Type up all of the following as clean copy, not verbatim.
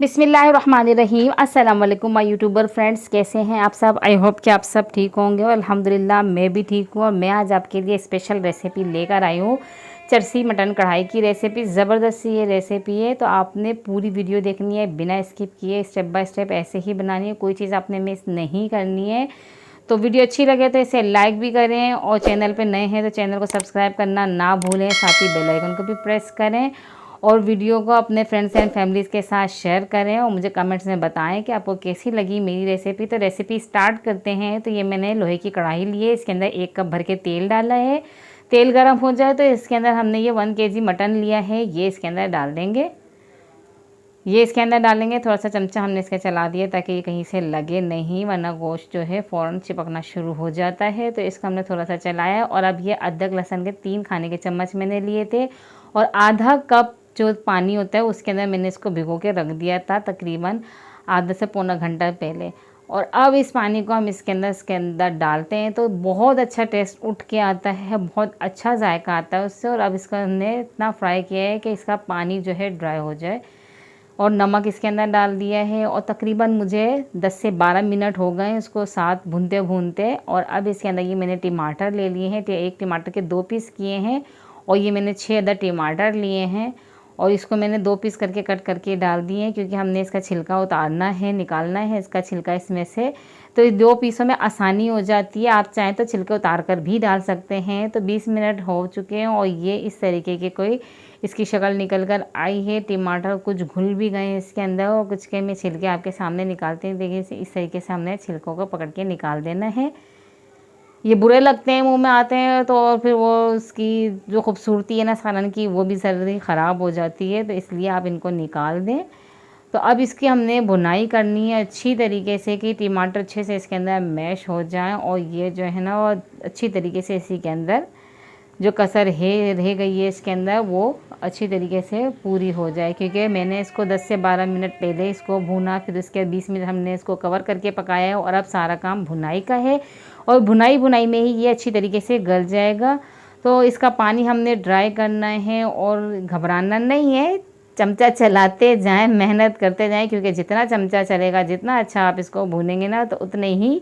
बिस्मिल्लाहिर्रहमानिर्रहीम। अस्सलाम वालेकुम माय यूट्यूबर फ्रेंड्स, कैसे हैं आप सब। आई होप कि आप सब ठीक होंगे और अल्हम्दुलिल्लाह मैं भी ठीक हूँ। और मैं आज आपके लिए स्पेशल रेसिपी लेकर आई हूँ, चरसी मटन कढ़ाई की रेसिपी। ज़बरदस्त ये रेसिपी है, तो आपने पूरी वीडियो देखनी है बिना स्किप किए, स्टेप बाय स्टेप ऐसे ही बनानी है, कोई चीज़ आपने मिस नहीं करनी है। तो वीडियो अच्छी लगे तो इसे लाइक भी करें और चैनल पे नए हैं तो चैनल को सब्सक्राइब करना ना भूलें, साथ ही बेल आइकन को भी प्रेस करें और वीडियो को अपने फ्रेंड्स एंड फैमिलीज़ के साथ शेयर करें और मुझे कमेंट्स में बताएं कि आपको कैसी लगी मेरी रेसिपी। तो रेसिपी स्टार्ट करते हैं। तो ये मैंने लोहे की कढ़ाई ली है, इसके अंदर 1 कप भर के तेल डाला है। तेल गर्म हो जाए तो इसके अंदर हमने ये 1 kg मटन लिया है, ये इसके अंदर डाल देंगे। ये इसके अंदर डालेंगे, थोड़ा सा चमचा हमने इसके चला दिया ताकि ये कहीं से लगे नहीं, वरना गोश्त जो है फ़ौरन चिपकना शुरू हो जाता है। तो इसको हमने थोड़ा सा चलाया और अब ये अदरक लहसुन के 3 खाने के चम्मच मैंने लिए थे और आधा कप जो पानी होता है उसके अंदर मैंने इसको भिगो के रख दिया था तकरीबन आधा से पौना घंटा पहले। और अब इस पानी को हम इसके अंदर डालते हैं तो बहुत अच्छा टेस्ट उठ के आता है, बहुत अच्छा जायका आता है उससे। और अब इसको हमने इतना फ्राई किया है कि इसका पानी जो है ड्राई हो जाए और नमक इसके अंदर डाल दिया है और तकरीबन मुझे 10 से 12 मिनट हो गए इसको साथ भूनते भूनते। और अब इसके अंदर ये मैंने टमाटर ले लिए हैं, एक टमाटर के 2 पीस किए हैं और ये मैंने 6 अदर टमाटर लिए हैं और इसको मैंने 2 पीस करके कट करके डाल दिए हैं क्योंकि हमने इसका छिलका उतारना है, निकालना है इसका छिलका इसमें से। तो इस 2 पीसों में आसानी हो जाती है, आप चाहें तो छिलके उतार कर भी डाल सकते हैं। तो 20 मिनट हो चुके हैं और ये इस तरीके के कोई इसकी शक्ल निकल कर आई है। टमाटर कुछ घुल भी गए हैं इसके अंदर और कुछ के मैं छिलके आपके सामने निकालते हैं। देखिए इस तरीके से हमने छिलकों को पकड़ के निकाल देना है। ये बुरे लगते हैं, मुंह में आते हैं तो और फिर वो उसकी जो खूबसूरती है ना सालन की वो भी जल्दी ख़राब हो जाती है, तो इसलिए आप इनको निकाल दें। तो अब इसकी हमने भुनाई करनी है अच्छी तरीके से कि टमाटर अच्छे से इसके अंदर मैश हो जाएं और ये जो है ना वो अच्छी तरीके से इसी के अंदर जो कसर है रह गई है इसके अंदर वो अच्छी तरीके से पूरी हो जाए। क्योंकि मैंने इसको 10 से 12 मिनट पहले इसको भुना, फिर उसके 20 मिनट हमने इसको कवर करके पकाया है और अब सारा काम भुनाई का है और भुनाई में ही ये अच्छी तरीके से गल जाएगा। तो इसका पानी हमने ड्राई करना है और घबराना नहीं है, चमचा चलाते जाएं, मेहनत करते जाएं क्योंकि जितना चमचा चलेगा, जितना अच्छा आप इसको भूनेंगे ना तो उतने ही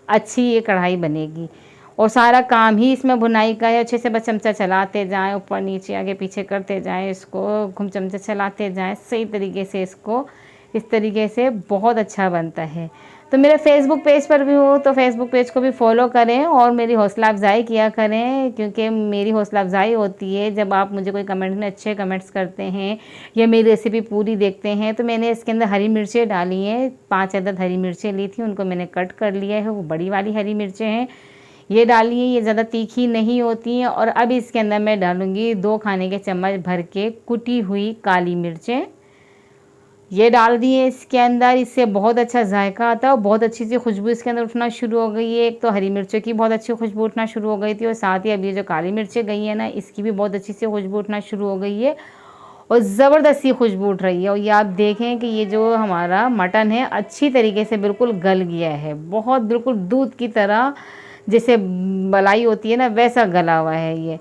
अच्छी ये कढ़ाई बनेगी। और सारा काम ही इसमें भुनाई का है, अच्छे से बस चमचा चलाते जाएं, ऊपर नीचे आगे पीछे करते जाएं, इसको घुम चमचा चलाते जाएं सही तरीके से। इसको इस तरीके से बहुत अच्छा बनता है। तो मेरे फेसबुक पेज पर भी हो तो फेसबुक पेज को भी फॉलो करें और मेरी हौसला अफजाई किया करें, क्योंकि मेरी हौसला अफजाई होती है जब आप मुझे कोई कमेंट में अच्छे कमेंट्स करते हैं या मेरी रेसिपी पूरी देखते हैं। तो मैंने इसके अंदर हरी मिर्चें डाली हैं, 5 अदद हरी मिर्चें ली थी, उनको मैंने कट कर लिया है, वो बड़ी वाली हरी मिर्चें हैं ये डाली है, ये ज़्यादा तीखी नहीं होती हैं। और अब इसके अंदर मैं डालूँगी 2 खाने के चम्मच भर के कुटी हुई काली मिर्चें, ये डाल दी है इसके अंदर। इससे बहुत अच्छा जायका आता है और बहुत अच्छी सी खुशबू इसके अंदर उठना शुरू हो गई है। एक तो हरी मिर्चों की बहुत अच्छी खुशबू उठना शुरू हो गई थी और साथ ही अब ये जो काली मिर्चें गई है ना इसकी भी बहुत अच्छी सी खुशबू उठना शुरू हो गई है और ज़बरदस्त सी खुशबू उठ रही है। और ये आप देखें कि ये जो हमारा मटन है अच्छी तरीके से बिल्कुल गल गया है, बहुत बिल्कुल दूध की तरह जैसे मलाई होती है ना वैसा गला हुआ है ये,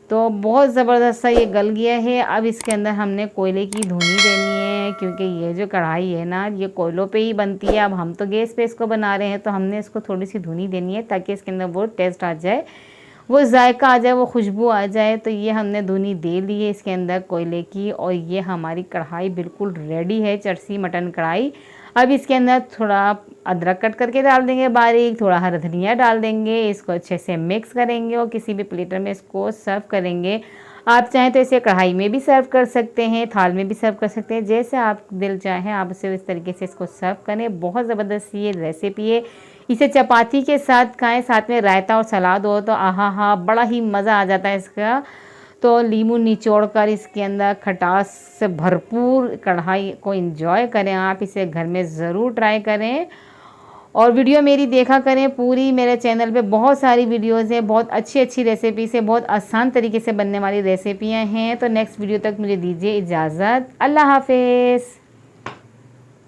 तो बहुत ज़बरदस्त सा ये गल गया है। अब इसके अंदर हमने कोयले की धुनी देनी है क्योंकि ये जो कढ़ाई है ना ये कोयलों पे ही बनती है। अब हम तो गैस पे इसको बना रहे हैं तो हमने इसको थोड़ी सी धुनी देनी है ताकि इसके अंदर वो टेस्ट आ जाए, वो जायका आ जाए, वो खुशबू आ जाए। तो ये हमने धुनी दे ली है इसके अंदर कोयले की और ये हमारी कढ़ाई बिल्कुल रेडी है, चरसी मटन कढ़ाई। अब इसके अंदर थोड़ा अदरक कट करके डाल देंगे बारीक, थोड़ा हरा धनिया डाल देंगे, इसको अच्छे से मिक्स करेंगे और किसी भी प्लेटर में इसको सर्व करेंगे। आप चाहें तो इसे कढ़ाई में भी सर्व कर सकते हैं, थाल में भी सर्व कर सकते हैं, जैसे आप दिल चाहें आप इसे इस तरीके से इसको सर्व करें। बहुत ज़बरदस्त ये रेसिपी है, इसे चपाती के साथ खाएं, साथ में रायता और सलाद हो तो आहा हा बड़ा ही मज़ा आ जाता है इसका। तो लीमू निचोड़ कर इसके अंदर खटास से भरपूर कढ़ाई को एंजॉय करें। आप इसे घर में ज़रूर ट्राई करें और वीडियो मेरी देखा करें पूरी। मेरे चैनल पे बहुत सारी वीडियोज़ हैं, बहुत अच्छी अच्छी रेसिपीज़ है, बहुत आसान तरीके से बनने वाली रेसिपियां हैं। तो नेक्स्ट वीडियो तक मुझे दीजिए इजाज़त। अल्लाह हाफिज़।